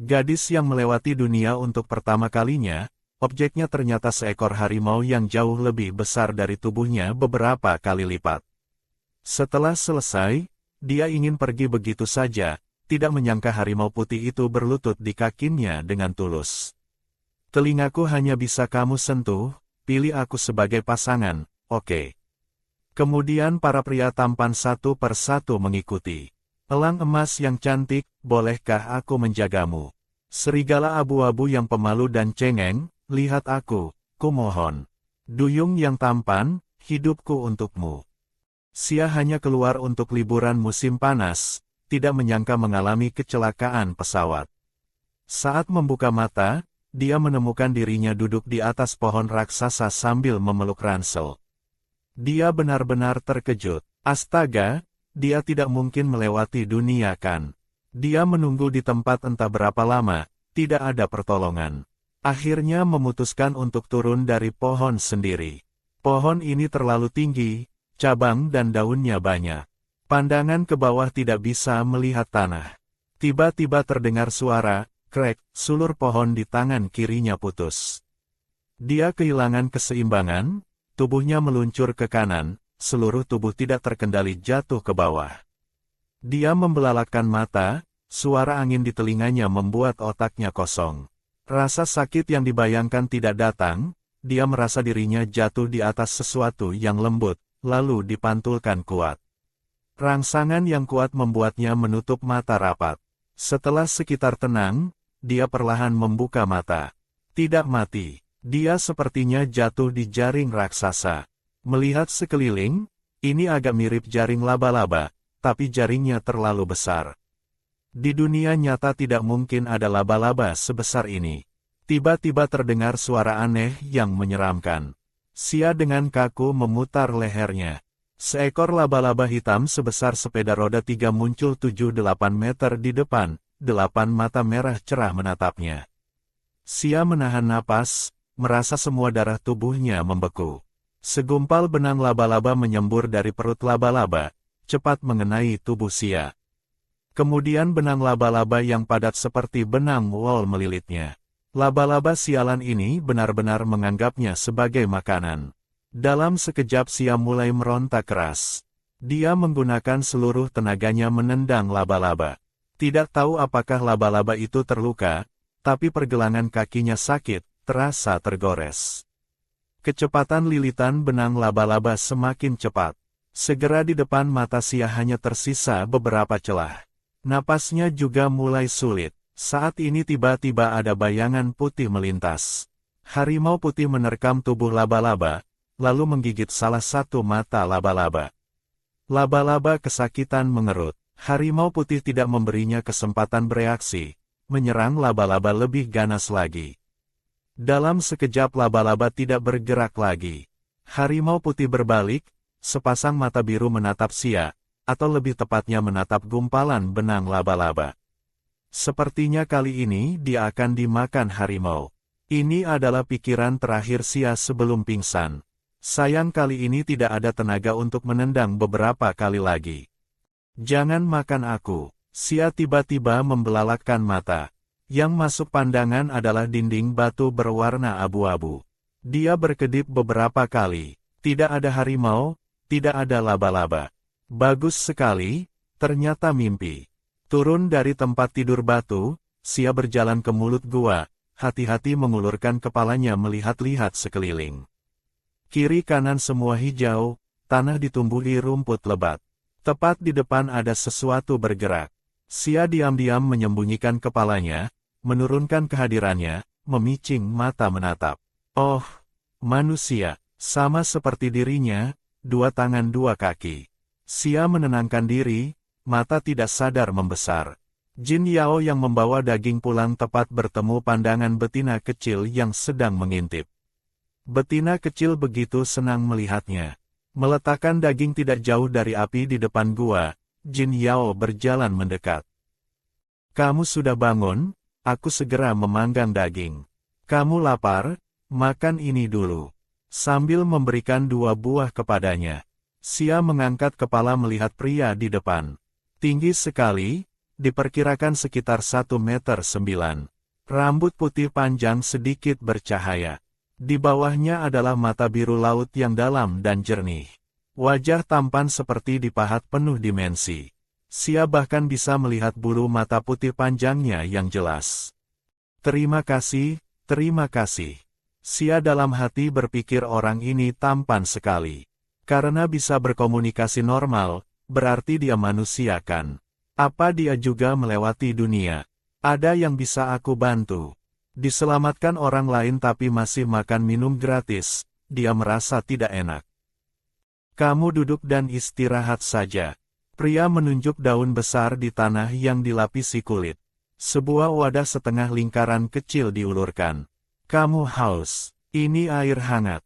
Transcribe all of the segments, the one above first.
Gadis yang melewati dunia untuk pertama kalinya, objeknya ternyata seekor harimau yang jauh lebih besar dari tubuhnya beberapa kali lipat. Setelah selesai, dia ingin pergi begitu saja, tidak menyangka harimau putih itu berlutut di kakinya dengan tulus. Telingaku hanya bisa kamu sentuh, pilih aku sebagai pasangan, oke. Kemudian para pria tampan satu persatu mengikuti. Elang emas yang cantik, bolehkah aku menjagamu? Serigala abu-abu yang pemalu dan cengeng, lihat aku, kumohon. Duyung yang tampan, hidupku untukmu. Sia hanya keluar untuk liburan musim panas, tidak menyangka mengalami kecelakaan pesawat. Saat membuka mata, dia menemukan dirinya duduk di atas pohon raksasa sambil memeluk ransel. Dia benar-benar terkejut. Astaga! Dia tidak mungkin melewati dunia kan. Dia menunggu di tempat entah berapa lama, tidak ada pertolongan. Akhirnya memutuskan untuk turun dari pohon sendiri. Pohon ini terlalu tinggi, cabang dan daunnya banyak. Pandangan ke bawah tidak bisa melihat tanah. Tiba-tiba terdengar suara, krek, sulur pohon di tangan kirinya putus. Dia kehilangan keseimbangan, tubuhnya meluncur ke kanan. Seluruh tubuh tidak terkendali jatuh ke bawah. Dia membelalakkan mata, suara angin di telinganya membuat otaknya kosong. Rasa sakit yang dibayangkan tidak datang, dia merasa dirinya jatuh di atas sesuatu yang lembut, lalu dipantulkan kuat. Rangsangan yang kuat membuatnya menutup mata rapat. Setelah sekitar tenang, dia perlahan membuka mata. Tidak mati, dia sepertinya jatuh di jaring raksasa. Melihat sekeliling, ini agak mirip jaring laba-laba, tapi jaringnya terlalu besar. Di dunia nyata tidak mungkin ada laba-laba sebesar ini. Tiba-tiba terdengar suara aneh yang menyeramkan. Sia dengan kaku memutar lehernya. Seekor laba-laba hitam sebesar sepeda roda 3 muncul 7-8 meter di depan, 8 mata merah cerah menatapnya. Sia menahan napas, merasa semua darah tubuhnya membeku. Segumpal benang laba-laba menyembur dari perut laba-laba, cepat mengenai tubuh Sia. Kemudian benang laba-laba yang padat seperti benang wol melilitnya. Laba-laba sialan ini benar-benar menganggapnya sebagai makanan. Dalam sekejap Sia mulai meronta keras. Dia menggunakan seluruh tenaganya menendang laba-laba. Tidak tahu apakah laba-laba itu terluka, tapi pergelangan kakinya sakit, terasa tergores. Kecepatan lilitan benang laba-laba semakin cepat. Segera di depan mata Sia hanya tersisa beberapa celah. Napasnya juga mulai sulit. Saat ini tiba-tiba ada bayangan putih melintas. Harimau putih menerkam tubuh laba-laba, lalu menggigit salah satu mata laba-laba. Laba-laba kesakitan mengerut. Harimau putih tidak memberinya kesempatan bereaksi, menyerang laba-laba lebih ganas lagi. Dalam sekejap laba-laba tidak bergerak lagi. Harimau putih berbalik, sepasang mata biru menatap Sia, atau lebih tepatnya menatap gumpalan benang laba-laba. Sepertinya kali ini dia akan dimakan harimau. Ini adalah pikiran terakhir Sia sebelum pingsan. Sayang kali ini tidak ada tenaga untuk menendang beberapa kali lagi. Jangan makan aku. Sia tiba-tiba membelalakkan mata. Yang masuk pandangan adalah dinding batu berwarna abu-abu. Dia berkedip beberapa kali. Tidak ada harimau, tidak ada laba-laba. Bagus sekali, ternyata mimpi. Turun dari tempat tidur batu, Sia berjalan ke mulut gua, hati-hati mengulurkan kepalanya melihat-lihat sekeliling. Kiri kanan semua hijau, tanah ditumbuhi rumput lebat. Tepat di depan ada sesuatu bergerak. Sia diam-diam menyembunyikan kepalanya, menurunkan kehadirannya, memicing mata menatap. Oh, manusia, sama seperti dirinya, 2 tangan 2 kaki. Sia menenangkan diri, mata tidak sadar membesar. Jin Yao yang membawa daging pulang tepat bertemu pandangan betina kecil yang sedang mengintip. Betina kecil begitu senang melihatnya. Meletakkan daging tidak jauh dari api di depan gua, Jin Yao berjalan mendekat. Kamu sudah bangun? Aku segera memanggang daging. Kamu lapar? Makan ini dulu. Sambil memberikan 2 buah kepadanya. Sia mengangkat kepala melihat pria di depan. Tinggi sekali, diperkirakan sekitar 1,9 meter. Rambut putih panjang sedikit bercahaya. Di bawahnya adalah mata biru laut yang dalam dan jernih. Wajah tampan seperti dipahat penuh dimensi. Sia bahkan bisa melihat bulu mata putih panjangnya yang jelas. Terima kasih, terima kasih. Sia dalam hati berpikir orang ini tampan sekali. Karena bisa berkomunikasi normal, berarti dia manusia kan? Apa dia juga melewati dunia? Ada yang bisa aku bantu? Diselamatkan orang lain tapi masih makan minum gratis, dia merasa tidak enak. Kamu duduk dan istirahat saja. Pria menunjuk daun besar di tanah yang dilapisi kulit. Sebuah wadah setengah lingkaran kecil diulurkan. Kamu haus, ini air hangat.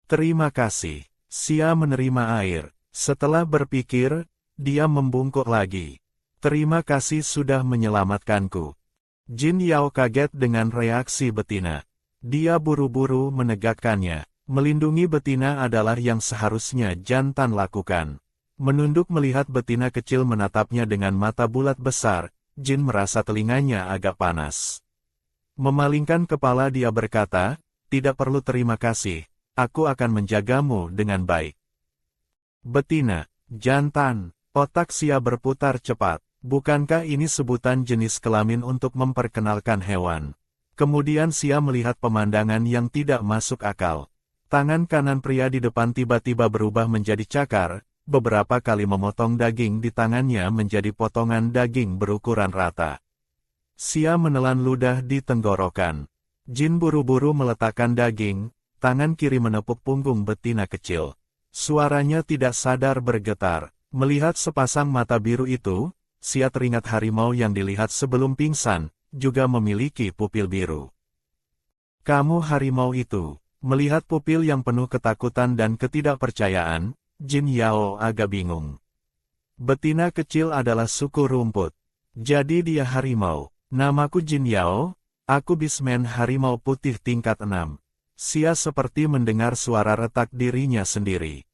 Terima kasih. Sia menerima air. Setelah berpikir, dia membungkuk lagi. Terima kasih sudah menyelamatkanku. Jin Yao kaget dengan reaksi betina. Dia buru-buru menegakkannya. Melindungi betina adalah yang seharusnya jantan lakukan. Menunduk melihat betina kecil menatapnya dengan mata bulat besar, Jin merasa telinganya agak panas. Memalingkan kepala dia berkata, tidak perlu terima kasih, aku akan menjagamu dengan baik. Betina, jantan, otak Sia berputar cepat. Bukankah ini sebutan jenis kelamin untuk memperkenalkan hewan? Kemudian Sia melihat pemandangan yang tidak masuk akal. Tangan kanan pria di depan tiba-tiba berubah menjadi cakar, beberapa kali memotong daging di tangannya menjadi potongan daging berukuran rata. Sia menelan ludah di tenggorokan. Jin buru-buru meletakkan daging, tangan kiri menepuk punggung betina kecil. Suaranya tidak sadar bergetar. Melihat sepasang mata biru itu, Sia teringat harimau yang dilihat sebelum pingsan, juga memiliki pupil biru. Kamu harimau itu. Melihat pupil yang penuh ketakutan dan ketidakpercayaan, Jin Yao agak bingung. Betina kecil adalah suku rumput. Jadi dia harimau. Namaku Jin Yao, aku bismen harimau putih tingkat 6. Sia seperti mendengar suara retak dirinya sendiri.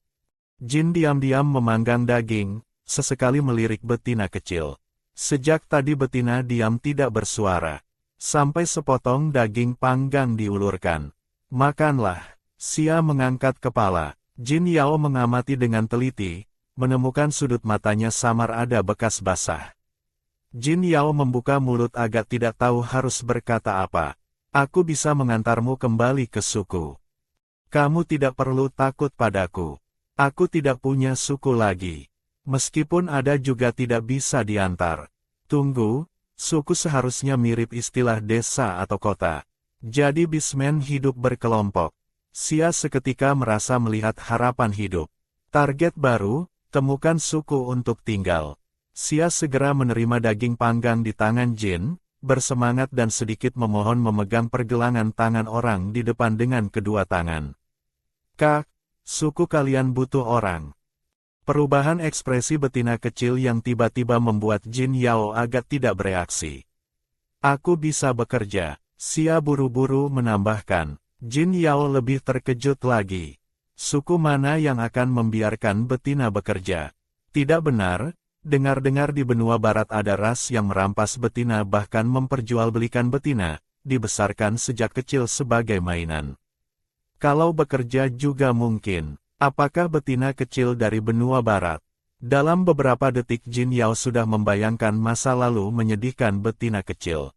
Jin diam-diam memanggang daging, sesekali melirik betina kecil. Sejak tadi betina diam tidak bersuara. Sampai sepotong daging panggang diulurkan. Makanlah. Sia mengangkat kepala. Jin Yao mengamati dengan teliti, menemukan sudut matanya samar ada bekas basah. Jin Yao membuka mulut agak tidak tahu harus berkata apa. Aku bisa mengantarmu kembali ke suku. Kamu tidak perlu takut padaku. Aku tidak punya suku lagi. Meskipun ada juga tidak bisa diantar. Tunggu, suku seharusnya mirip istilah desa atau kota. Jadi bismen hidup berkelompok. Sia seketika merasa melihat harapan hidup. Target baru, temukan suku untuk tinggal. Sia segera menerima daging panggang di tangan Jin, bersemangat dan sedikit memohon memegang pergelangan tangan orang di depan dengan kedua tangan. Kak, suku kalian butuh orang. Perubahan ekspresi betina kecil yang tiba-tiba membuat Jin Yao agak tidak bereaksi. Aku bisa bekerja. Sia buru-buru menambahkan. Jin Yao lebih terkejut lagi. Suku mana yang akan membiarkan betina bekerja? Tidak benar, dengar-dengar di benua barat ada ras yang merampas betina bahkan memperjualbelikan betina, dibesarkan sejak kecil sebagai mainan. Kalau bekerja juga mungkin. Apakah betina kecil dari benua barat? Dalam beberapa detik Jin Yao sudah membayangkan masa lalu menyedihkan betina kecil.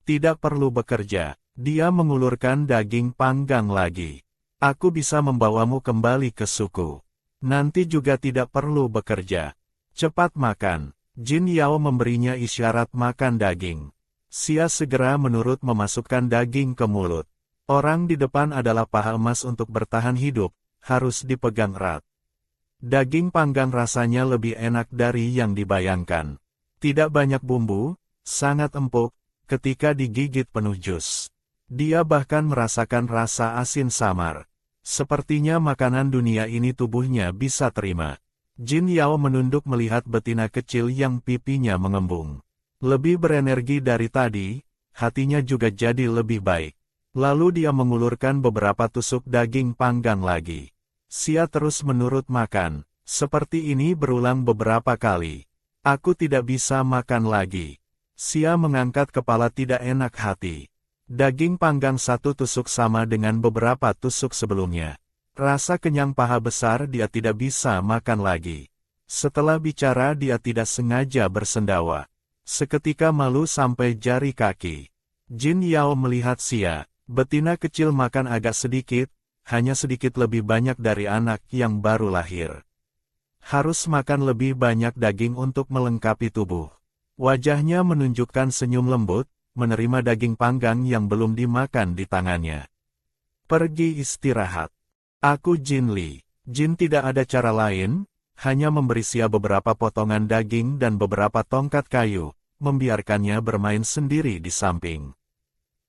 Tidak perlu bekerja. Dia mengulurkan daging panggang lagi. Aku bisa membawamu kembali ke suku. Nanti juga tidak perlu bekerja. Cepat makan. Jin Yao memberinya isyarat makan daging. Sia segera menurut memasukkan daging ke mulut. Orang di depan adalah paha emas untuk bertahan hidup, harus dipegang erat. Daging panggang rasanya lebih enak dari yang dibayangkan. Tidak banyak bumbu, sangat empuk, ketika digigit penuh jus. Dia bahkan merasakan rasa asin samar. Sepertinya makanan dunia ini tubuhnya bisa terima. Jin Yao menunduk melihat betina kecil yang pipinya mengembung. Lebih berenergi dari tadi, hatinya juga jadi lebih baik. Lalu dia mengulurkan beberapa tusuk daging panggang lagi. Sia terus menurut makan. Seperti ini berulang beberapa kali. Aku tidak bisa makan lagi. Xia mengangkat kepala tidak enak hati. Daging panggang satu tusuk sama dengan beberapa tusuk sebelumnya. Rasa kenyang paha besar dia tidak bisa makan lagi. Setelah bicara dia tidak sengaja bersendawa. Seketika malu sampai jari kaki. Jin Yao melihat Xia, betina kecil makan agak sedikit, hanya sedikit lebih banyak dari anak yang baru lahir. Harus makan lebih banyak daging untuk melengkapi tubuh. Wajahnya menunjukkan senyum lembut, menerima daging panggang yang belum dimakan di tangannya. Pergi istirahat. Aku Jin Li. Jin tidak ada cara lain, hanya memberi Xia beberapa potongan daging dan beberapa tongkat kayu, membiarkannya bermain sendiri di samping.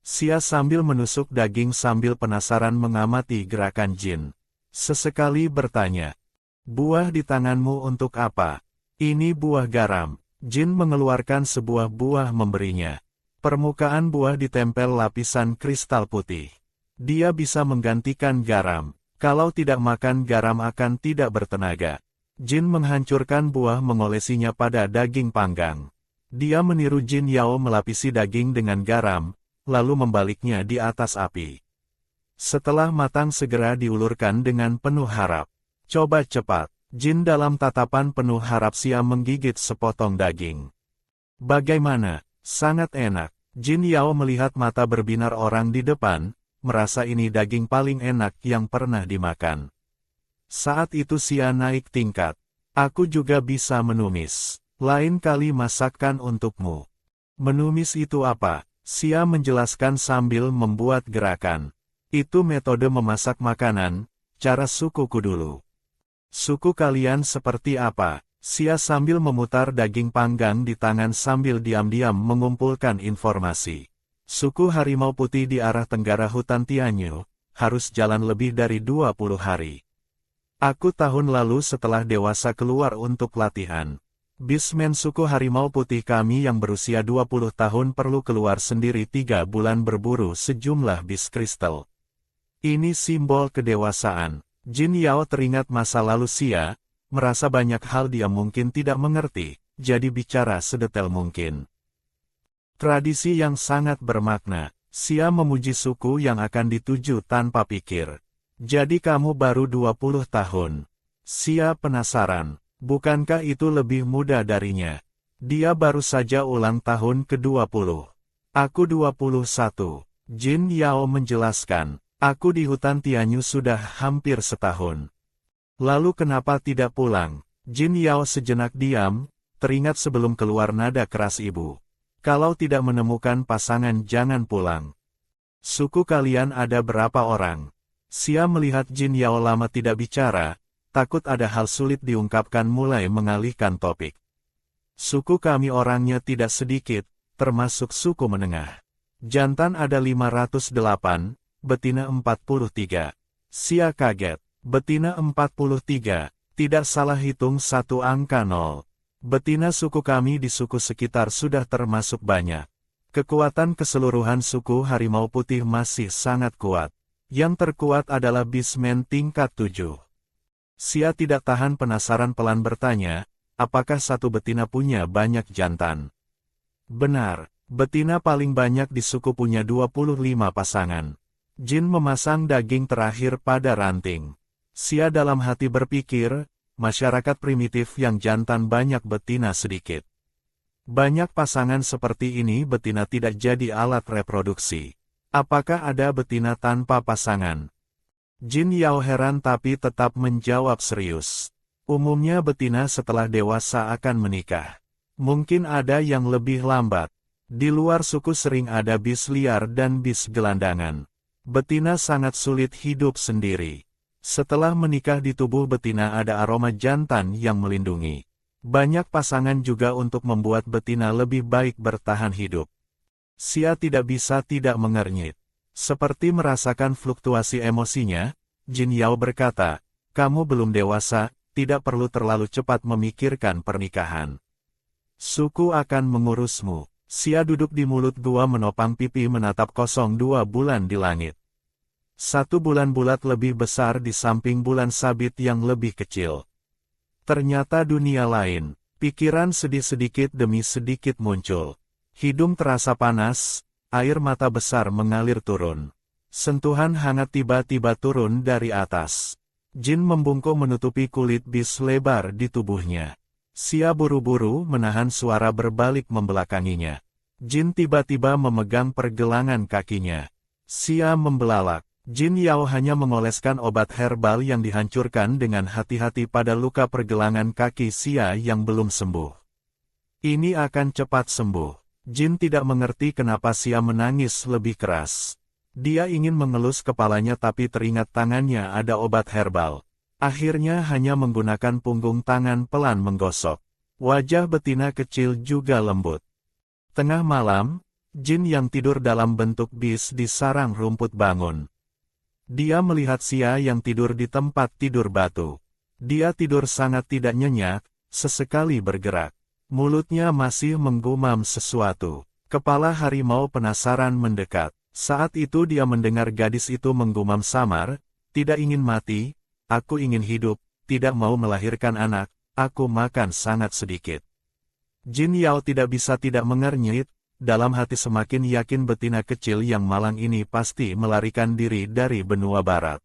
Xia sambil menusuk daging sambil penasaran mengamati gerakan Jin. Sesekali bertanya, "Buah di tanganmu untuk apa?" "Ini buah garam." Jin mengeluarkan sebuah buah memberinya. Permukaan buah ditempel lapisan kristal putih. Dia bisa menggantikan garam. Kalau tidak makan garam akan tidak bertenaga. Jin menghancurkan buah mengolesinya pada daging panggang. Dia meniru Jin Yao melapisi daging dengan garam, lalu membaliknya di atas api. Setelah matang segera diulurkan dengan penuh harap. "Coba cepat." Jin dalam tatapan penuh harap Xia menggigit sepotong daging. "Bagaimana?" "Sangat enak." Jin Yao melihat mata berbinar orang di depan, merasa ini daging paling enak yang pernah dimakan. Saat itu Xia naik tingkat. "Aku juga bisa menumis. Lain kali masakkan untukmu." "Menumis itu apa?" Xia menjelaskan sambil membuat gerakan. "Itu metode memasak makanan, cara sukuku dulu." "Suku kalian seperti apa?" Xia sambil memutar daging panggang di tangan sambil diam-diam mengumpulkan informasi. "Suku harimau putih di arah tenggara hutan Tianyu, harus jalan lebih dari 20 hari. Aku tahun lalu setelah dewasa keluar untuk latihan. Bismen suku harimau putih kami yang berusia 20 tahun perlu keluar sendiri 3 bulan berburu sejumlah bis kristal. Ini simbol kedewasaan." Jin Yao teringat masa lalu Xia, merasa banyak hal dia mungkin tidak mengerti, jadi bicara sedetail mungkin. Tradisi yang sangat bermakna. Xia memuji suku yang akan dituju tanpa pikir. "Jadi kamu baru 20 tahun. Xia penasaran, bukankah itu lebih muda darinya? Dia baru saja ulang tahun ke-20. "Aku 21. Jin Yao menjelaskan. "Aku di hutan Tianyu sudah hampir setahun." "Lalu kenapa tidak pulang?" Jin Yao sejenak diam, teringat sebelum keluar nada keras ibu. "Kalau tidak menemukan pasangan jangan pulang." "Suku kalian ada berapa orang?" Xia melihat Jin Yao lama tidak bicara, takut ada hal sulit diungkapkan mulai mengalihkan topik. "Suku kami orangnya tidak sedikit, termasuk suku menengah. Jantan ada 508, betina 43. Xia kaget. Betina 43, tidak salah hitung satu angka 0. Betina suku kami di suku sekitar sudah termasuk banyak. Kekuatan keseluruhan suku harimau putih masih sangat kuat. Yang terkuat adalah bismen tingkat 7. Xia tidak tahan penasaran pelan bertanya, "Apakah satu betina punya banyak jantan?" "Benar, betina paling banyak di suku punya 25 pasangan." Jin memasang daging terakhir pada ranting. Xia dalam hati berpikir, masyarakat primitif yang jantan banyak betina sedikit. Banyak pasangan seperti ini betina tidak jadi alat reproduksi. Apakah ada betina tanpa pasangan? Jin Yao heran tapi tetap menjawab serius. Umumnya betina setelah dewasa akan menikah. Mungkin ada yang lebih lambat. Di luar suku sering ada bis liar dan bis gelandangan. Betina sangat sulit hidup sendiri. Setelah menikah di tubuh betina ada aroma jantan yang melindungi. Banyak pasangan juga untuk membuat betina lebih baik bertahan hidup. Xia tidak bisa tidak mengernyit. Seperti merasakan fluktuasi emosinya, Jin Yao berkata, "Kamu belum dewasa, tidak perlu terlalu cepat memikirkan pernikahan. Suku akan mengurusmu." Xia duduk di mulut gua menopang pipi menatap 2 bulan di langit. 1 bulan bulat lebih besar di samping bulan sabit yang lebih kecil. Ternyata dunia lain. Pikiran sedih sedikit demi sedikit muncul. Hidung terasa panas, air mata besar mengalir turun. Sentuhan hangat tiba-tiba turun dari atas. Jin membungkuk menutupi kulit bis lebar di tubuhnya. Xia buru-buru menahan suara berbalik membelakanginya. Jin tiba-tiba memegang pergelangan kakinya. Xia membelalak. Jin Yao hanya mengoleskan obat herbal yang dihancurkan dengan hati-hati pada luka pergelangan kaki Xia yang belum sembuh. Ini akan cepat sembuh. Jin tidak mengerti kenapa Xia menangis lebih keras. Dia ingin mengelus kepalanya tapi teringat tangannya ada obat herbal. Akhirnya hanya menggunakan punggung tangan pelan menggosok. Wajah betina kecil juga lembut. Tengah malam, Jin yang tidur dalam bentuk bis di sarang rumput bangun. Dia melihat Xia yang tidur di tempat tidur batu. Dia tidur sangat tidak nyenyak, sesekali bergerak. Mulutnya masih menggumam sesuatu. Kepala harimau penasaran mendekat. Saat itu dia mendengar gadis itu menggumam samar, "Tidak ingin mati, aku ingin hidup, tidak mau melahirkan anak, aku makan sangat sedikit." Jin Yao tidak bisa tidak mengernyit. Dalam hati semakin yakin betina kecil yang malang ini pasti melarikan diri dari benua barat.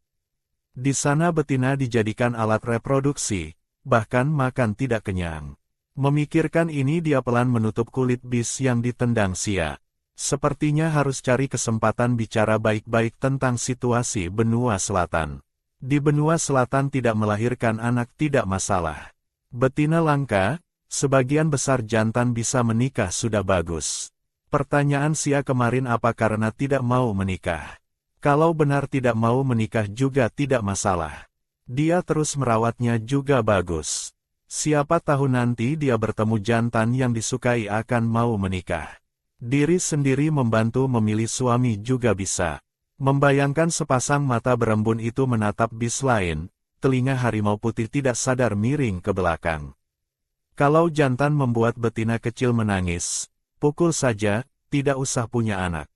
Di sana betina dijadikan alat reproduksi, bahkan makan tidak kenyang. Memikirkan ini dia pelan menutup kulit bis yang ditendang Xia. Sepertinya harus cari kesempatan bicara baik-baik tentang situasi benua selatan. Di benua selatan tidak melahirkan anak tidak masalah. Betina langka, sebagian besar jantan bisa menikah sudah bagus. Pertanyaan Xia kemarin apa karena tidak mau menikah. Kalau benar tidak mau menikah juga tidak masalah. Dia terus merawatnya juga bagus. Siapa tahu nanti dia bertemu jantan yang disukai akan mau menikah. Diri sendiri membantu memilih suami juga bisa. Membayangkan sepasang mata berembun itu menatap bis lain, telinga harimau putih tidak sadar miring ke belakang. Kalau jantan membuat betina kecil menangis, pukul saja, tidak usah punya anak.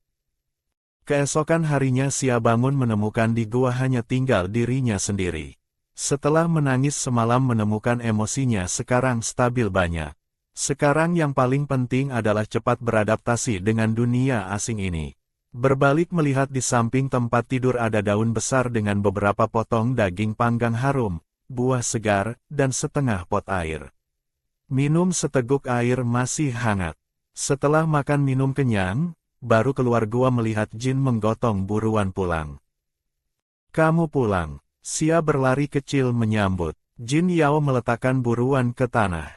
Keesokan harinya Xia bangun menemukan di gua hanya tinggal dirinya sendiri. Setelah menangis semalam menemukan emosinya sekarang stabil banyak. Sekarang yang paling penting adalah cepat beradaptasi dengan dunia asing ini. Berbalik melihat di samping tempat tidur ada daun besar dengan beberapa potong daging panggang harum, buah segar, dan setengah pot air. Minum seteguk air masih hangat. Setelah makan minum kenyang, baru keluar gua melihat Jin menggotong buruan pulang. "Kamu pulang." Xia berlari kecil menyambut. Jin Yao meletakkan buruan ke tanah.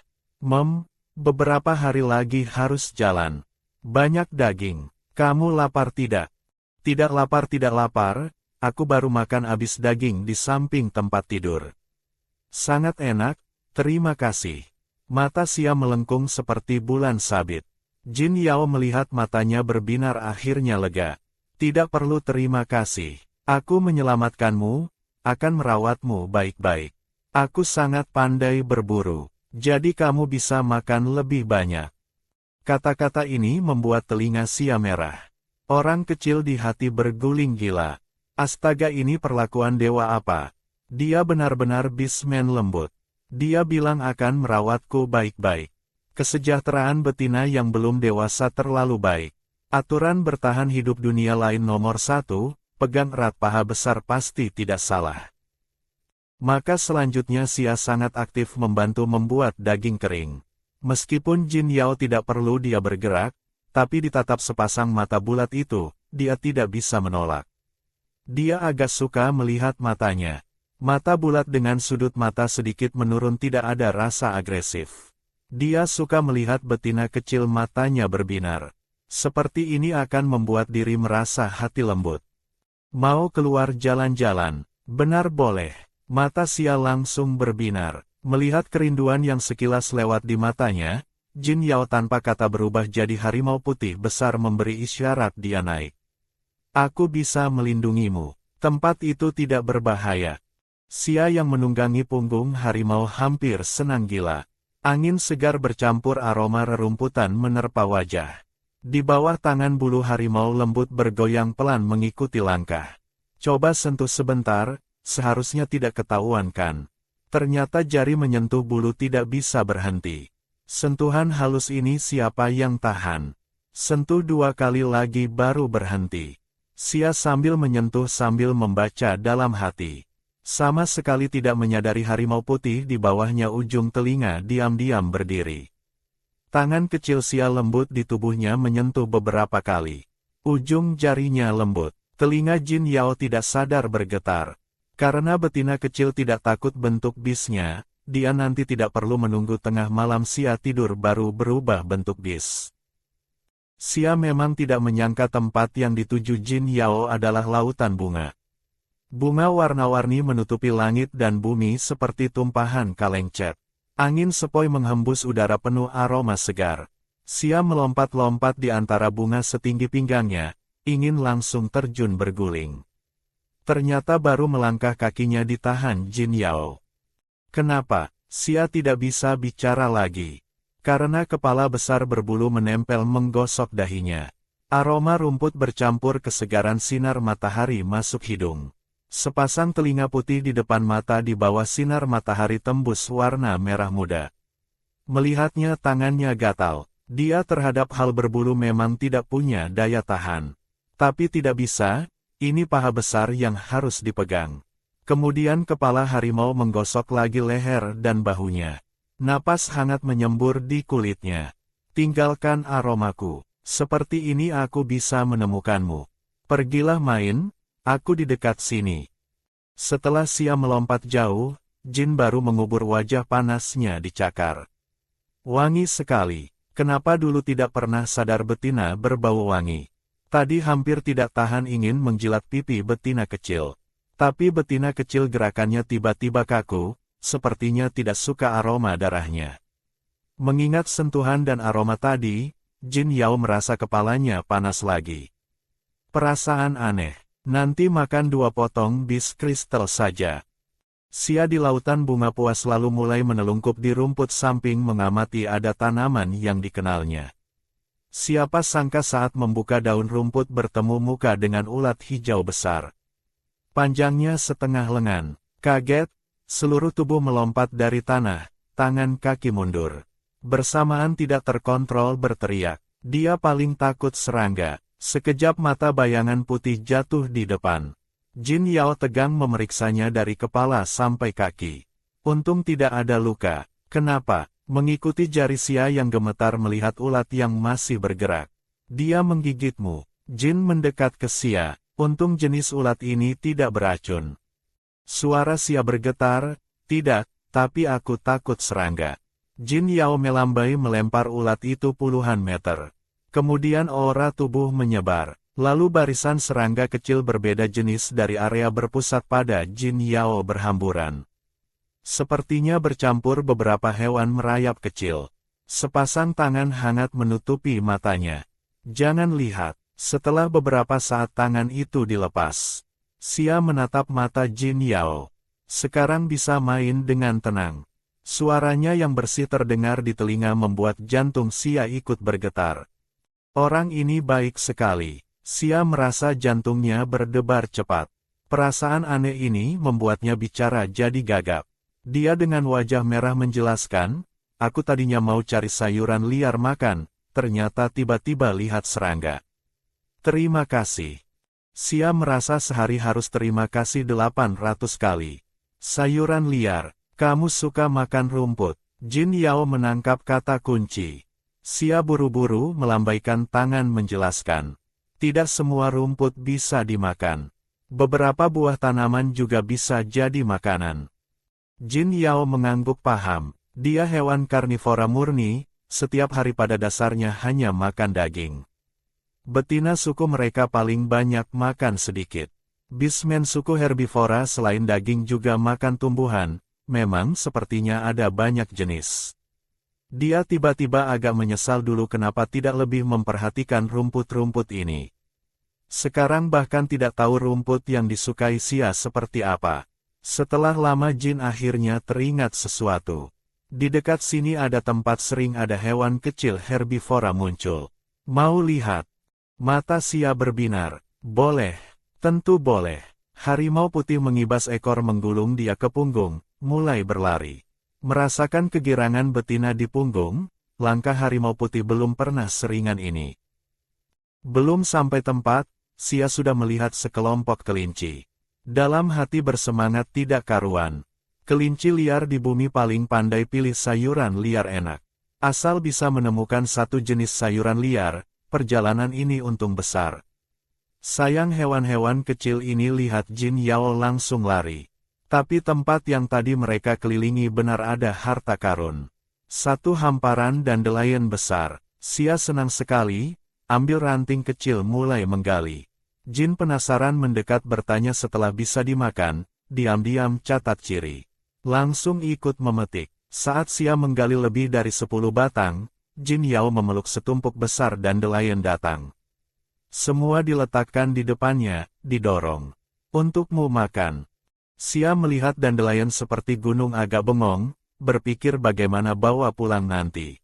Beberapa hari lagi harus jalan. Banyak daging. Kamu lapar tidak?" "Tidak lapar, aku baru makan habis daging di samping tempat tidur." "Sangat enak, terima kasih." Mata Xia melengkung seperti bulan sabit. Jin Yao melihat matanya berbinar akhirnya lega. "Tidak perlu terima kasih. Aku menyelamatkanmu, akan merawatmu baik-baik. Aku sangat pandai berburu, jadi kamu bisa makan lebih banyak." Kata-kata ini membuat telinga Xia merah. Orang kecil di hati berguling gila. Astaga, ini perlakuan dewa apa? Dia benar-benar bismen lembut. Dia bilang akan merawatku baik-baik. Kesejahteraan betina yang belum dewasa terlalu baik. Aturan bertahan hidup dunia lain nomor 1, pegang erat paha besar pasti tidak salah. Maka selanjutnya Xia sangat aktif membantu membuat daging kering. Meskipun Jin Yao tidak perlu dia bergerak, tapi ditatap sepasang mata bulat itu, dia tidak bisa menolak. Dia agak suka melihat matanya. Mata bulat dengan sudut mata sedikit menurun tidak ada rasa agresif. Dia suka melihat betina kecil matanya berbinar. Seperti ini akan membuat diri merasa hati lembut. "Mau keluar jalan-jalan?" "Benar, boleh." Mata Xia langsung berbinar. Melihat kerinduan yang sekilas lewat di matanya, Jin Yao tanpa kata berubah jadi harimau putih besar memberi isyarat dia naik. "Aku bisa melindungimu. Tempat itu tidak berbahaya." Xia yang menunggangi punggung harimau hampir senang gila. Angin segar bercampur aroma rerumputan menerpa wajah. Di bawah tangan bulu harimau lembut bergoyang pelan mengikuti langkah. "Coba sentuh sebentar, seharusnya tidak ketahuan kan?" Ternyata jari menyentuh bulu tidak bisa berhenti. Sentuhan halus ini siapa yang tahan? Sentuh 2 kali lagi baru berhenti. Sia sambil menyentuh sambil membaca dalam hati. Sama sekali tidak menyadari harimau putih di bawahnya ujung telinga diam-diam berdiri. Tangan kecil Sia lembut di tubuhnya menyentuh beberapa kali. Ujung jarinya lembut. Telinga Jin Yao tidak sadar bergetar. Karena betina kecil tidak takut bentuk bisnya, dia nanti tidak perlu menunggu tengah malam Sia tidur baru berubah bentuk bis. Sia memang tidak menyangka tempat yang dituju Jin Yao adalah lautan bunga. Bunga warna-warni menutupi langit dan bumi seperti tumpahan kaleng cat. Angin sepoi menghembus udara penuh aroma segar. Sia melompat-lompat di antara bunga setinggi pinggangnya, ingin langsung terjun berguling. Ternyata baru melangkah kakinya ditahan Jin Yao. Kenapa? Sia tidak bisa bicara lagi. Karena kepala besar berbulu menempel menggosok dahinya. Aroma rumput bercampur kesegaran sinar matahari masuk hidung. Sepasang telinga putih di depan mata di bawah sinar matahari tembus warna merah muda. Melihatnya tangannya gatal. Dia terhadap hal berbulu memang tidak punya daya tahan. Tapi tidak bisa, ini paha besar yang harus dipegang. Kemudian kepala harimau menggosok lagi leher dan bahunya. Napas hangat menyembur di kulitnya. Tinggalkan aromaku. Seperti ini aku bisa menemukanmu. Pergilah main, aku di dekat sini. Setelah Sia melompat jauh, Jin baru mengubur wajah panasnya di cakar. Wangi sekali. Kenapa dulu tidak pernah sadar betina berbau wangi? Tadi hampir tidak tahan ingin menjilat pipi betina kecil. Tapi betina kecil gerakannya tiba-tiba kaku, sepertinya tidak suka aroma darahnya. Mengingat sentuhan dan aroma tadi, Jin Yao merasa kepalanya panas lagi. Perasaan aneh, nanti makan 2 potong bis kristal saja. Sia di lautan bunga puas lalu mulai menelungkup di rumput samping mengamati ada tanaman yang dikenalnya. Siapa sangka saat membuka daun rumput bertemu muka dengan ulat hijau besar. Panjangnya setengah lengan. Kaget, seluruh tubuh melompat dari tanah, tangan kaki mundur. Bersamaan tidak terkontrol berteriak. Dia paling takut serangga. Sekejap mata bayangan putih jatuh di depan. Jin Yao tegang memeriksanya dari kepala sampai kaki. Untung tidak ada luka. Kenapa? Mengikuti jari Sia yang gemetar melihat ulat yang masih bergerak. Dia menggigitmu. Jin mendekat ke Sia. Untung jenis ulat ini tidak beracun. Suara Sia bergetar. Tidak, tapi aku takut serangga. Jin Yao melambai melempar ulat itu puluhan meter. Kemudian aura tubuh menyebar. Lalu barisan serangga kecil berbeda jenis dari area berpusat pada Jin Yao berhamburan. Sepertinya bercampur beberapa hewan merayap kecil. Sepasang tangan hangat menutupi matanya. Jangan lihat, setelah beberapa saat tangan itu dilepas. Sia menatap mata Jin Yao. Sekarang bisa main dengan tenang. Suaranya yang bersih terdengar di telinga membuat jantung Sia ikut bergetar. Orang ini baik sekali. Sia merasa jantungnya berdebar cepat. Perasaan aneh ini membuatnya bicara jadi gagap. Dia dengan wajah merah menjelaskan, aku tadinya mau cari sayuran liar makan, ternyata tiba-tiba lihat serangga. Terima kasih. Sia merasa sehari harus terima kasih 800 kali. Sayuran liar, kamu suka makan rumput. Jin Yao menangkap kata kunci. Sia buru-buru melambaikan tangan menjelaskan. Tidak semua rumput bisa dimakan. Beberapa buah tanaman juga bisa jadi makanan. Jin Yao mengangguk paham. Dia hewan karnivora murni, setiap hari pada dasarnya hanya makan daging. Betina suku mereka paling banyak makan sedikit. Bismen suku herbivora selain daging juga makan tumbuhan, memang sepertinya ada banyak jenis. Dia tiba-tiba agak menyesal dulu kenapa tidak lebih memperhatikan rumput-rumput ini. Sekarang bahkan tidak tahu rumput yang disukai Sia seperti apa. Setelah lama Jin akhirnya teringat sesuatu. Di dekat sini ada tempat sering ada hewan kecil herbivora muncul. Mau lihat? Mata Sia berbinar. Boleh. Tentu boleh. Harimau putih mengibas ekor menggulung dia ke punggung, mulai berlari. Merasakan kegirangan betina di punggung, langkah harimau putih belum pernah seringan ini. Belum sampai tempat, Xia sudah melihat sekelompok kelinci. Dalam hati bersemangat tidak karuan. Kelinci liar di bumi paling pandai pilih sayuran liar enak. Asal bisa menemukan satu jenis sayuran liar, perjalanan ini untung besar. Sayang hewan-hewan kecil ini lihat Jin Yao langsung lari. Tapi tempat yang tadi mereka kelilingi benar ada harta karun. Satu hamparan dandelion besar. Xia senang sekali, ambil ranting kecil mulai menggali. Jin penasaran mendekat bertanya setelah bisa dimakan, diam-diam catat ciri. Langsung ikut memetik. Saat Xia menggali lebih dari 10 batang, Jin Yao memeluk setumpuk besar dandelion datang. Semua diletakkan di depannya, didorong. Untukmu makan. Xia melihat dandelion seperti gunung agak bengong, berpikir bagaimana bawa pulang nanti.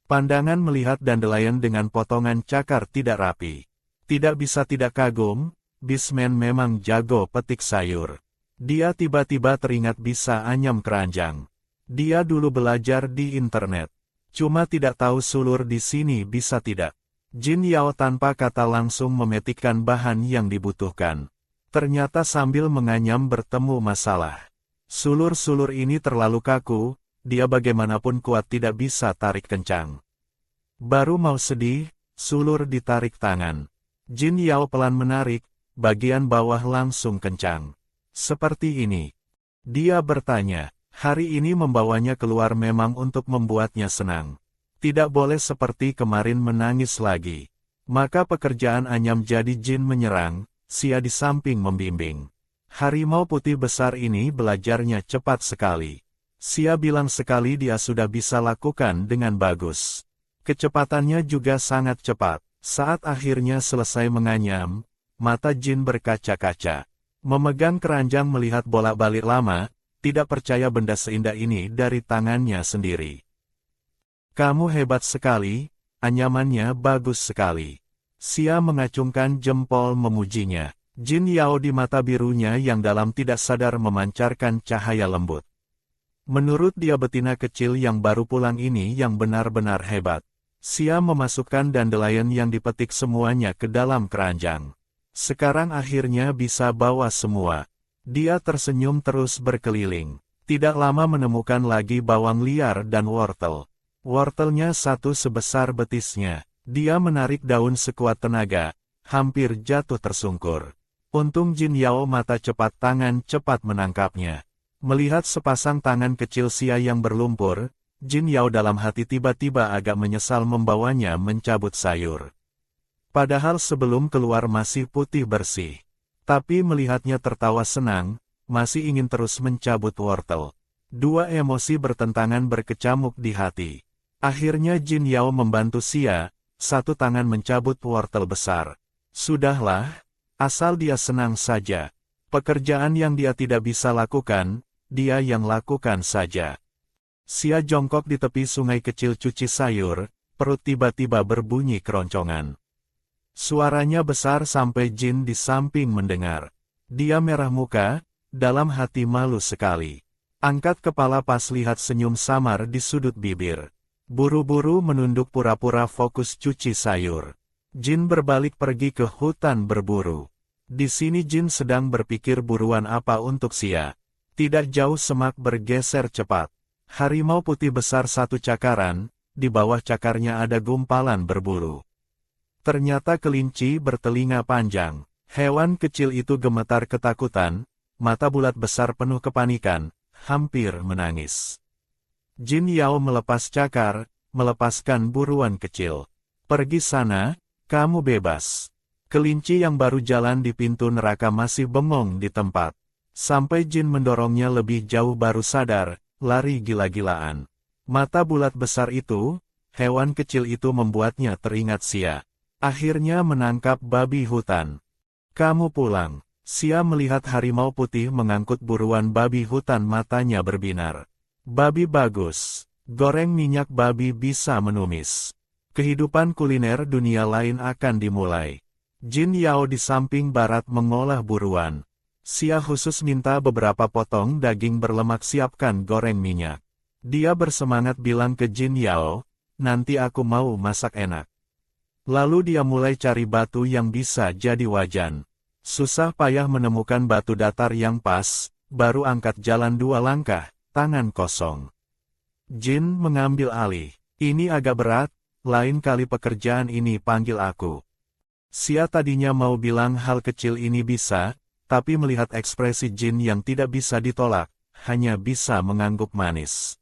Pandangan melihat dandelion dengan potongan cakar tidak rapi. Tidak bisa tidak kagum, Bisman memang jago petik sayur. Dia tiba-tiba teringat bisa anyam keranjang. Dia dulu belajar di internet. Cuma tidak tahu sulur di sini bisa tidak. Jin Yao tanpa kata langsung memetikkan bahan yang dibutuhkan. Ternyata sambil menganyam bertemu masalah. Sulur-sulur ini terlalu kaku, dia bagaimanapun kuat tidak bisa tarik kencang. Baru mau sedih, sulur ditarik tangan. Jin Yao pelan menarik, bagian bawah langsung kencang. Seperti ini. Dia bertanya, hari ini membawanya keluar memang untuk membuatnya senang. Tidak boleh seperti kemarin menangis lagi. Maka pekerjaan anyam jadi Jin menyerang, Xia di samping membimbing. Harimau putih besar ini belajarnya cepat sekali. Xia bilang sekali dia sudah bisa lakukan dengan bagus. Kecepatannya juga sangat cepat. Saat akhirnya selesai menganyam, mata Jin berkaca-kaca. Memegang keranjang melihat bolak-balik lama, tidak percaya benda seindah ini dari tangannya sendiri. Kamu hebat sekali, anyamannya bagus sekali. Xia mengacungkan jempol memujinya. Jin Yao di mata birunya yang dalam tidak sadar memancarkan cahaya lembut. Menurut dia betina kecil yang baru pulang ini yang benar-benar hebat. Xia memasukkan dandelion yang dipetik semuanya ke dalam keranjang. Sekarang akhirnya bisa bawa semua. Dia tersenyum terus berkeliling. Tidak lama menemukan lagi bawang liar dan wortel. Wortelnya satu sebesar betisnya. Dia menarik daun sekuat tenaga, hampir jatuh tersungkur. Untung Jin Yao mata cepat tangan cepat menangkapnya. Melihat sepasang tangan kecil Xia yang berlumpur, Jin Yao dalam hati tiba-tiba agak menyesal membawanya mencabut sayur. Padahal sebelum keluar masih putih bersih. Tapi melihatnya tertawa senang, masih ingin terus mencabut wortel. Dua emosi bertentangan berkecamuk di hati. Akhirnya Jin Yao membantu Xia. Satu tangan mencabut wortel besar. Sudahlah, asal dia senang saja. Pekerjaan yang dia tidak bisa lakukan, dia yang lakukan saja. Xia jongkok di tepi sungai kecil cuci sayur, perut tiba-tiba berbunyi keroncongan. Suaranya besar sampai Jin di samping mendengar. Dia merah muka, dalam hati malu sekali. Angkat kepala pas lihat senyum samar di sudut bibir. Buru-buru menunduk pura-pura fokus cuci sayur. Jin berbalik pergi ke hutan berburu. Di sini Jin sedang berpikir buruan apa untuk Xia. Tidak jauh semak bergeser cepat. Harimau putih besar satu cakaran, di bawah cakarnya ada gumpalan berburu. Ternyata kelinci bertelinga panjang. Hewan kecil itu gemetar ketakutan, mata bulat besar penuh kepanikan, hampir menangis. Jin Yao melepas cakar, melepaskan buruan kecil. Pergi sana, kamu bebas. Kelinci yang baru jalan di pintu neraka masih bengong di tempat. Sampai Jin mendorongnya lebih jauh baru sadar, lari gila-gilaan. Mata bulat besar itu, hewan kecil itu membuatnya teringat Xia. Akhirnya menangkap babi hutan. Kamu pulang. Xia melihat harimau putih mengangkut buruan babi hutan matanya berbinar. Babi bagus. Goreng minyak babi bisa menumis. Kehidupan kuliner dunia lain akan dimulai. Jin Yao di samping barat mengolah buruan. Xia khusus minta beberapa potong daging berlemak siapkan goreng minyak. Dia bersemangat bilang ke Jin Yao, nanti aku mau masak enak. Lalu dia mulai cari batu yang bisa jadi wajan. Susah payah menemukan batu datar yang pas, baru angkat jalan 2 langkah, tangan kosong. Jin mengambil alih. Ini agak berat, lain kali pekerjaan ini panggil aku. Xia tadinya mau bilang hal kecil ini bisa, tapi melihat ekspresi Jin yang tidak bisa ditolak, hanya bisa mengangguk manis.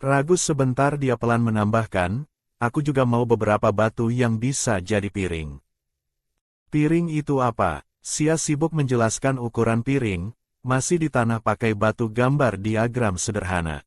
Ragu sebentar dia pelan menambahkan, aku juga mau beberapa batu yang bisa jadi piring. Piring itu apa? Xia sibuk menjelaskan ukuran piring, masih di tanah pakai batu gambar diagram sederhana.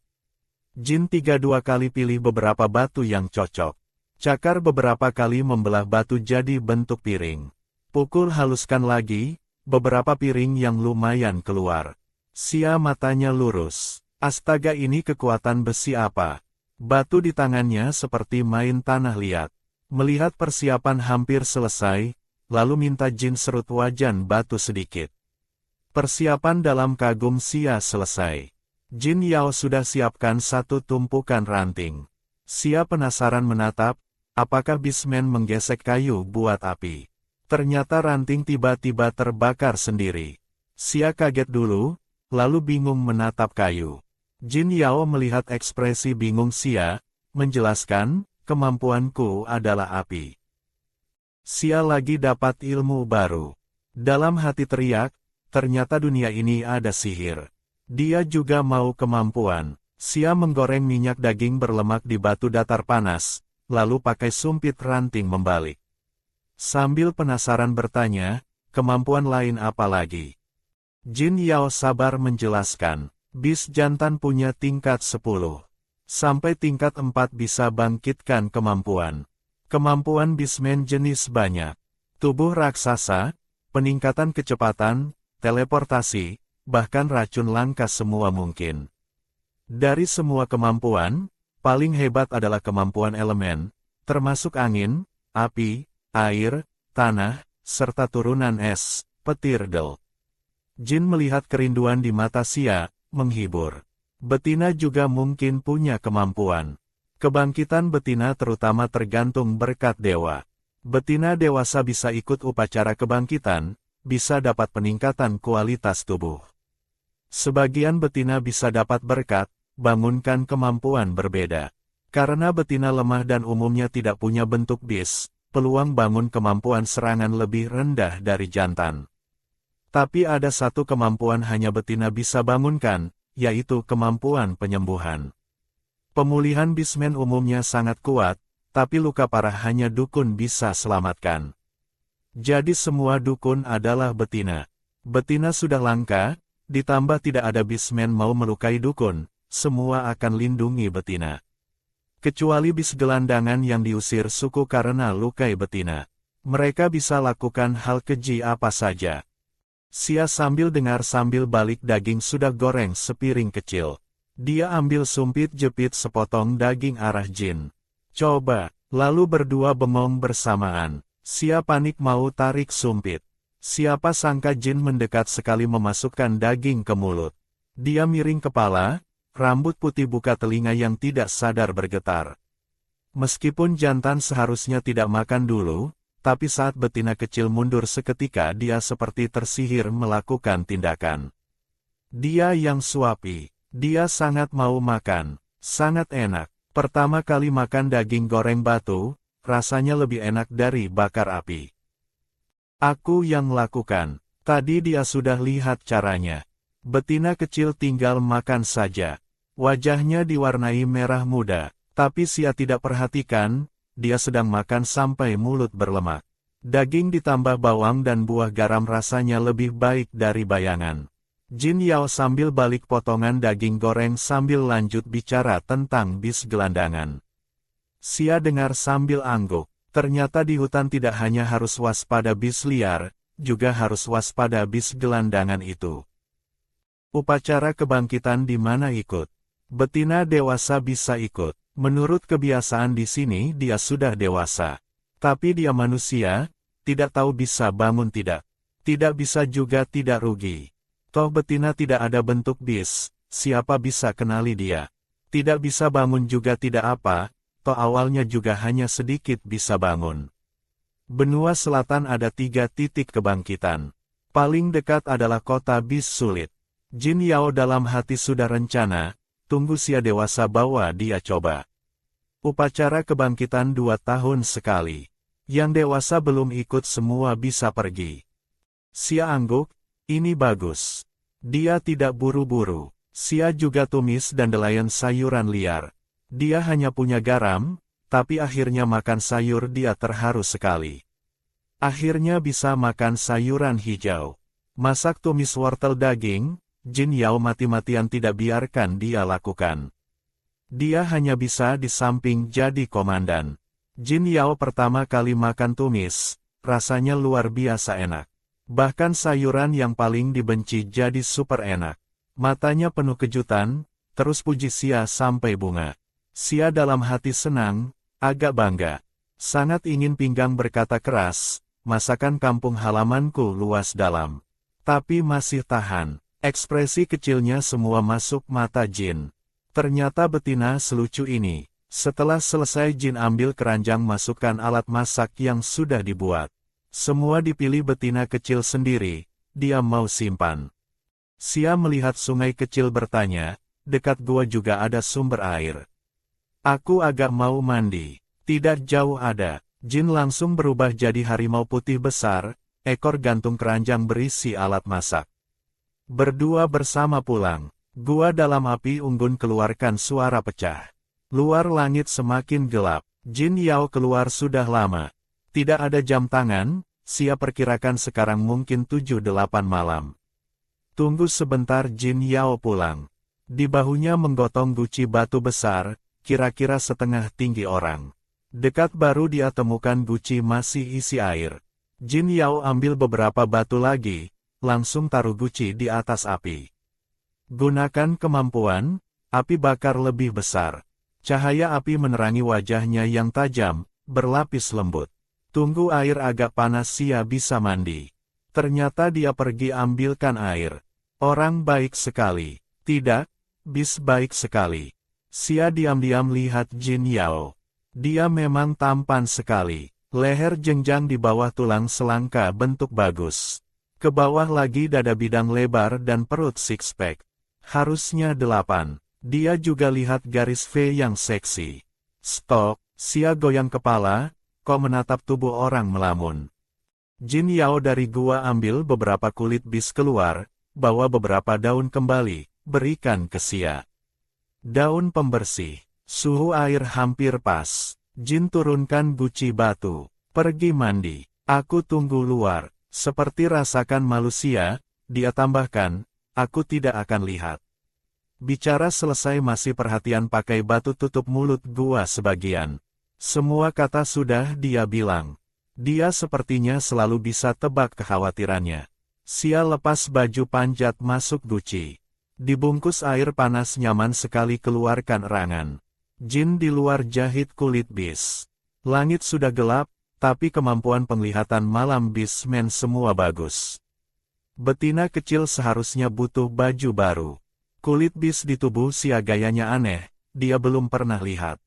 Jin 3-2 kali pilih beberapa batu yang cocok. Cakar beberapa kali membelah batu jadi bentuk piring. Pukul haluskan lagi, beberapa piring yang lumayan keluar. Xia matanya lurus. Astaga, ini kekuatan besi apa? Batu di tangannya seperti main tanah liat. Melihat persiapan hampir selesai, lalu minta Jin serut wajan batu sedikit. Persiapan dalam kagum Xia selesai. Jin Yao sudah siapkan satu tumpukan ranting. Xia penasaran menatap, apakah Bisman menggesek kayu buat api. Ternyata ranting tiba-tiba terbakar sendiri. Xia kaget dulu, lalu bingung menatap kayu. Jin Yao melihat ekspresi bingung Xia, menjelaskan, kemampuanku adalah api. Xia lagi dapat ilmu baru. Dalam hati teriak, ternyata dunia ini ada sihir. Dia juga mau kemampuan. Xia menggoreng minyak daging berlemak di batu datar panas, lalu pakai sumpit ranting membalik. Sambil penasaran bertanya, kemampuan lain apa lagi? Jin Yao sabar menjelaskan, bis jantan punya tingkat 10. Sampai tingkat 4 bisa bangkitkan kemampuan. Kemampuan bismen jenis banyak. Tubuh raksasa, peningkatan kecepatan, teleportasi, bahkan racun langka semua mungkin. Dari semua kemampuan, paling hebat adalah kemampuan elemen, termasuk angin, api, air, tanah, serta turunan es, petir del. Jin melihat kerinduan di mata Xia, menghibur. Betina juga mungkin punya kemampuan. Kebangkitan betina terutama tergantung berkat dewa. Betina dewasa bisa ikut upacara kebangkitan, bisa dapat peningkatan kualitas tubuh. Sebagian betina bisa dapat berkat, bangunkan kemampuan berbeda. Karena betina lemah dan umumnya tidak punya bentuk bis, peluang bangun kemampuan serangan lebih rendah dari jantan. Tapi ada satu kemampuan hanya betina bisa bangunkan, yaitu kemampuan penyembuhan. Pemulihan bismen umumnya sangat kuat, tapi luka parah hanya dukun bisa selamatkan. Jadi semua dukun adalah betina. Betina sudah langka, ditambah tidak ada bismen mau melukai dukun, semua akan lindungi betina. Kecuali bis gelandangan yang diusir suku karena lukai betina. Mereka bisa lakukan hal keji apa saja. Xia sambil dengar sambil balik daging sudah goreng sepiring kecil. Dia ambil sumpit jepit sepotong daging arah Jin. Coba, lalu berdua bengong bersamaan. Xia panik mau tarik sumpit. Siapa sangka Jin mendekat sekali memasukkan daging ke mulut. Dia miring kepala, rambut putih buka telinga yang tidak sadar bergetar. Meskipun jantan seharusnya tidak makan dulu, tapi saat betina kecil mundur seketika dia seperti tersihir melakukan tindakan. Dia yang suapi, dia sangat mau makan, sangat enak. Pertama kali makan daging goreng batu, rasanya lebih enak dari bakar api. Aku yang lakukan. Tadi dia sudah lihat caranya. Betina kecil tinggal makan saja. Wajahnya diwarnai merah muda, tapi Xia tidak perhatikan, dia sedang makan sampai mulut berlemak. Daging ditambah bawang dan buah garam rasanya lebih baik dari bayangan. Jin Yao sambil balik potongan daging goreng sambil lanjut bicara tentang bis gelandangan. Xia dengar sambil angguk. Ternyata di hutan tidak hanya harus waspada bis liar, juga harus waspada bis gelandangan itu. Upacara kebangkitan di mana ikut? Betina dewasa bisa ikut. Menurut kebiasaan di sini dia sudah dewasa. Tapi dia manusia, tidak tahu bisa bangun tidak. Tidak bisa juga tidak rugi. Toh betina tidak ada bentuk bis, siapa bisa kenali dia? Tidak bisa bangun juga tidak apa, toh awalnya juga hanya sedikit bisa bangun. Benua selatan ada 3 titik kebangkitan. Paling dekat adalah kota bis sulit. Jin Yao dalam hati sudah rencana, tunggu Xia dewasa bawa dia coba. Upacara kebangkitan 2 tahun sekali. Yang dewasa belum ikut semua bisa pergi. Xia angguk, ini bagus. Dia tidak buru-buru. Xia juga tumis dan delayan sayuran liar. Dia hanya punya garam, tapi akhirnya makan sayur dia terharu sekali. Akhirnya bisa makan sayuran hijau. Masak tumis wortel daging, Jin Yao mati-matian tidak biarkan dia lakukan. Dia hanya bisa di samping jadi komandan. Jin Yao pertama kali makan tumis, rasanya luar biasa enak. Bahkan sayuran yang paling dibenci jadi super enak. Matanya penuh kejutan, terus puji Xia sampai bunga. Xia dalam hati senang, agak bangga. Sangat ingin pinggang berkata keras, masakan kampung halamanku luas dalam. Tapi masih tahan. Ekspresi kecilnya semua masuk mata Jin. Ternyata betina selucu ini. Setelah selesai Jin ambil keranjang masukkan alat masak yang sudah dibuat. Semua dipilih betina kecil sendiri, dia mau simpan. Xia melihat sungai kecil bertanya, dekat gua juga ada sumber air. Aku agak mau mandi. Tidak jauh ada. Jin langsung berubah jadi harimau putih besar, ekor gantung keranjang berisi alat masak. Berdua bersama pulang. Gua dalam api unggun keluarkan suara pecah. Luar langit semakin gelap. Jin Yao keluar sudah lama. Tidak ada jam tangan, Xia perkirakan sekarang mungkin 7-8 malam. Tunggu sebentar Jin Yao pulang. Di bahunya menggotong guci batu besar, kira-kira setengah tinggi orang. Dekat baru dia temukan guci masih isi air. Jin Yao ambil beberapa batu lagi, langsung taruh guci di atas api. Gunakan kemampuan, api bakar lebih besar. Cahaya api menerangi wajahnya yang tajam, berlapis lembut. Tunggu air agak panas Xia bisa mandi. Ternyata dia pergi ambilkan air. Orang baik sekali. Tidak, bis baik sekali. Xia diam-diam lihat Jin Yao. Dia memang tampan sekali. Leher jenjang di bawah tulang selangka bentuk bagus. Ke bawah lagi dada bidang lebar dan perut six-pack. Harusnya 8. Dia juga lihat garis V yang seksi. Stop, Xia goyang kepala, kok menatap tubuh orang melamun. Jin Yao dari gua ambil beberapa kulit bis keluar, bawa beberapa daun kembali, berikan ke Xia. Daun pembersih, suhu air hampir pas. Jin turunkan guci batu, pergi mandi, aku tunggu luar, seperti rasakan manusia, dia tambahkan, aku tidak akan lihat. Bicara selesai masih perhatian pakai batu tutup mulut gua sebagian. Semua kata sudah dia bilang. Dia sepertinya selalu bisa tebak kekhawatirannya. Xia lepas baju panjat masuk guci. Dibungkus air panas nyaman sekali keluarkan erangan. Jin di luar jahit kulit bis. Langit sudah gelap, tapi kemampuan penglihatan malam bismen semua bagus. Betina kecil seharusnya butuh baju baru. Kulit bis di tubuh Xia gayanya aneh, dia belum pernah lihat.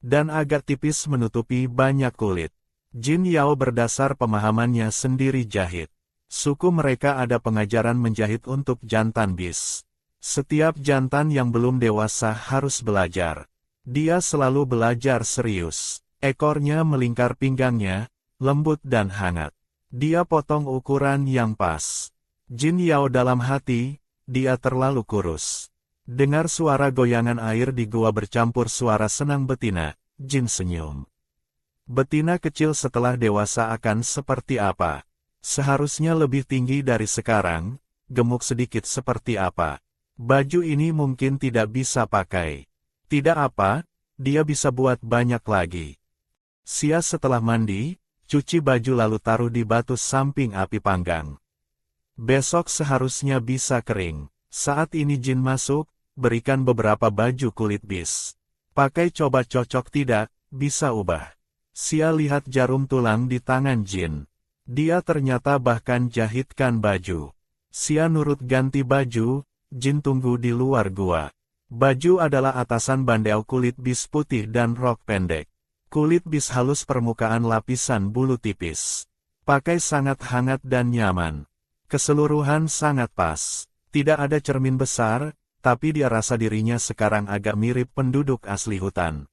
Dan agak tipis menutupi banyak kulit. Jin Yao berdasar pemahamannya sendiri jahit. Suku mereka ada pengajaran menjahit untuk jantan bis. Setiap jantan yang belum dewasa harus belajar. Dia selalu belajar serius. Ekornya melingkar pinggangnya, lembut dan hangat. Dia potong ukuran yang pas. Jin Yao dalam hati, dia terlalu kurus. Dengar suara goyangan air di gua bercampur suara senang betina, Jin senyum. Betina kecil setelah dewasa akan seperti apa? Seharusnya lebih tinggi dari sekarang, gemuk sedikit seperti apa? Baju ini mungkin tidak bisa pakai. Tidak apa, dia bisa buat banyak lagi. Xia setelah mandi, cuci baju lalu taruh di batu samping api panggang. Besok seharusnya bisa kering. Saat ini Jin masuk, berikan beberapa baju kulit bis. Pakai coba cocok tidak, bisa ubah. Xia lihat jarum tulang di tangan Jin. Dia ternyata bahkan jahitkan baju. Xia nurut ganti baju, Jin tunggu di luar gua. Baju adalah atasan bandeau kulit bis putih dan rok pendek. Kulit bis halus permukaan lapisan bulu tipis. Pakai sangat hangat dan nyaman. Keseluruhan sangat pas. Tidak ada cermin besar, tapi dia rasa dirinya sekarang agak mirip penduduk asli hutan.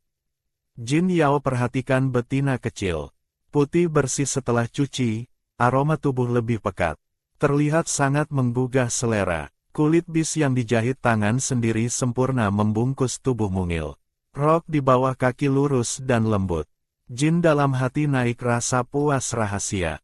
Jin Yao perhatikan betina kecil. Putih bersih setelah cuci, aroma tubuh lebih pekat. Terlihat sangat menggugah selera. Kulit bis yang dijahit tangan sendiri sempurna membungkus tubuh mungil. Rok di bawah kaki lurus dan lembut. Jin dalam hati naik rasa puas rahasia.